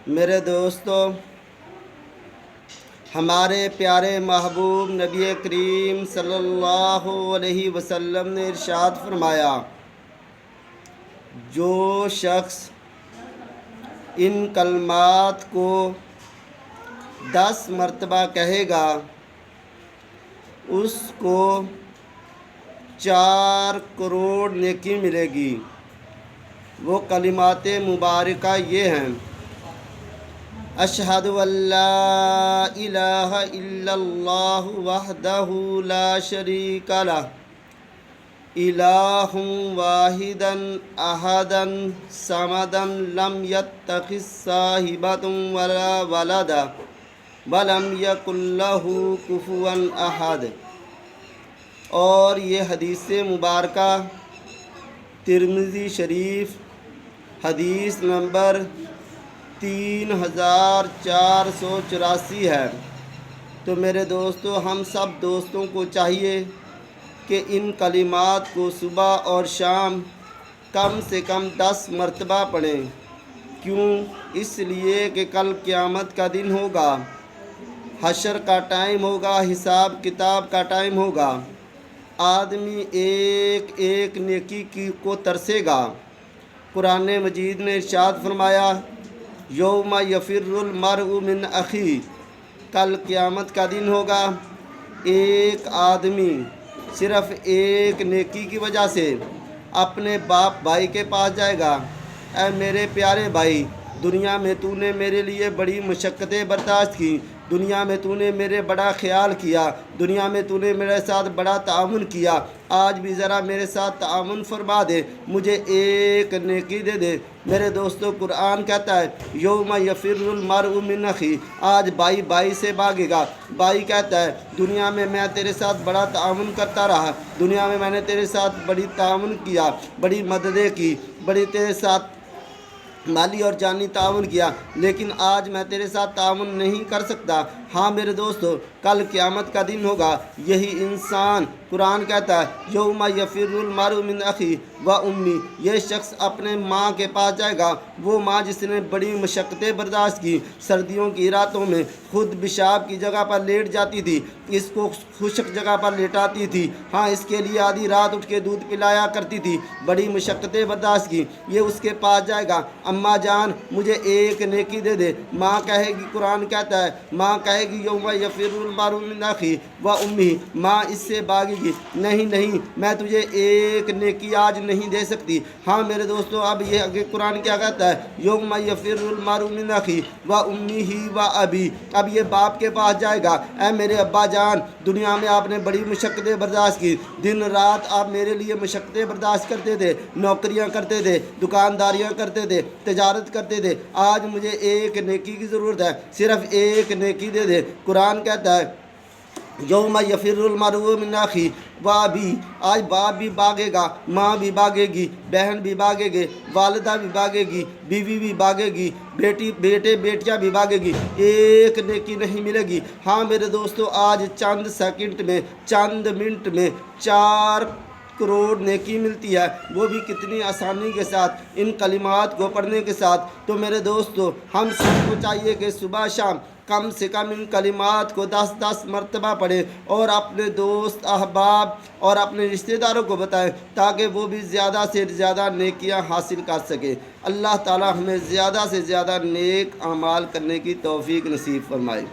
میرے دوستو، ہمارے پیارے محبوب نبی کریم صلی اللہ علیہ وسلم نے ارشاد فرمایا، جو شخص ان کلمات کو 10 مرتبہ کہے گا اس کو 4 کروڑ نیکی ملے گی۔ وہ کلمات مبارکہ یہ ہیں: اشہد ان لا الہ الا اللہ وحدہ لا شریک لہ الہ واحدا احدا صمدا لم یتخذ صاحبۃ ولا ولدا ولم یکن لہ کفوا احد۔ اور یہ حدیث مبارکہ ترمذی شریف حدیث نمبر 3484 ہے۔ تو میرے دوستو، ہم سب دوستوں کو چاہیے کہ ان کلمات کو صبح اور شام کم سے کم 10 مرتبہ پڑھیں۔ کیوں؟ اس لیے کہ کل قیامت کا دن ہوگا، حشر کا ٹائم ہوگا، حساب کتاب کا ٹائم ہوگا۔ آدمی ایک ایک نیکی کو ترسے گا۔ قرآن مجید نے ارشاد فرمایا، یوم یفر المرء من اخیہ، کل قیامت کا دن ہوگا، ایک آدمی صرف ایک نیکی کی وجہ سے اپنے باپ بھائی کے پاس جائے گا، اے میرے پیارے بھائی، دنیا میں تو نے میرے لیے بڑی مشقتیں برداشت کی، دنیا میں تو نے میرے بڑا خیال کیا، دنیا میں تو نے میرے ساتھ بڑا تعاون کیا، آج بھی ذرا میرے ساتھ تعاون فرما دے، مجھے ایک نیکی دے دے۔ میرے دوستو، قرآن کہتا ہے یوم یفر المرء من اخیہ، آج بھائی بھائی سے بھاگے گا۔ بھائی کہتا ہے دنیا میں میں تیرے ساتھ بڑا تعاون کرتا رہا، دنیا میں نے تیرے ساتھ بڑی تعاون کیا، بڑی مددیں کی، بڑی تیرے ساتھ مالی اور جانی تعاون کیا، لیکن آج میں تیرے ساتھ تعاون نہیں کر سکتا۔ ہاں میرے دوستو، کل قیامت کا دن ہوگا، یہی انسان، قرآن کہتا ہے یوم یفر المرء من اخیہ و امی، یہ شخص اپنے ماں کے پاس جائے گا، وہ ماں جس نے بڑی مشقتیں برداشت کی، سردیوں کی راتوں میں خود پیشاب کی جگہ پر لیٹ جاتی تھی، اس کو خشک جگہ پر لیٹاتی تھی، ہاں اس کے لیے آدھی رات اٹھ کے دودھ پلایا کرتی تھی، بڑی مشقتیں برداشت کی، یہ اس کے پاس جائے گا، اماں جان مجھے ایک نیکی دے دے۔ ماں کہے گی، قرآن کہتا ہے ماں کہے گی یوم یفر المرء من اخیہ و امیہ، ماں اس سے بھاگے گی، نہیں میں تجھے ایک نیکی آج نہیں دے سکتی۔ ہاں میرے دوستو، اب یہ آگے قرآن کیا کہتا ہے، یوم یفر المرء من اخیہ و امیہ و ابیہ، اب یہ باپ کے پاس جائے گا، اے میرے ابا جان، دنیا میں آپ نے بڑی مشقتیں برداشت کی، دن رات آپ میرے لیے مشقتیں برداشت کرتے تھے، نوکریاں کرتے تھے، دکانداریاں کرتے تھے، تجارت کرتے تھے، آج مجھے ایک نیکی کی ضرورت ہے، صرف ایک نیکی دے دے۔ قرآن کہتا ہے یوم یفر المرء من اخیہ و ابیہ، آج باپ بھی بھاگے گا، ماں بھی بھاگے گی، بہن بھی بھاگے گی، والدہ بھی بھاگے گی، بیوی بھی بھاگے گی، بیٹے بیٹیاں بھی بھاگے گی، ایک نیکی نہیں ملے گی۔ ہاں میرے دوستو، آج چند سیکنڈ میں، چند منٹ میں 4 کروڑ نیکی ملتی ہے، وہ بھی کتنی آسانی کے ساتھ، ان کلمات کو پڑھنے کے ساتھ۔ تو میرے دوستو، ہم سب کو چاہیے کہ صبح شام کم سے کم ان کلمات کو 10 مرتبہ پڑھیں اور اپنے دوست احباب اور اپنے رشتہ داروں کو بتائیں، تاکہ وہ بھی زیادہ سے زیادہ نیکیاں حاصل کر سکیں۔ اللہ تعالی ہمیں زیادہ سے زیادہ نیک اعمال کرنے کی توفیق نصیب فرمائے۔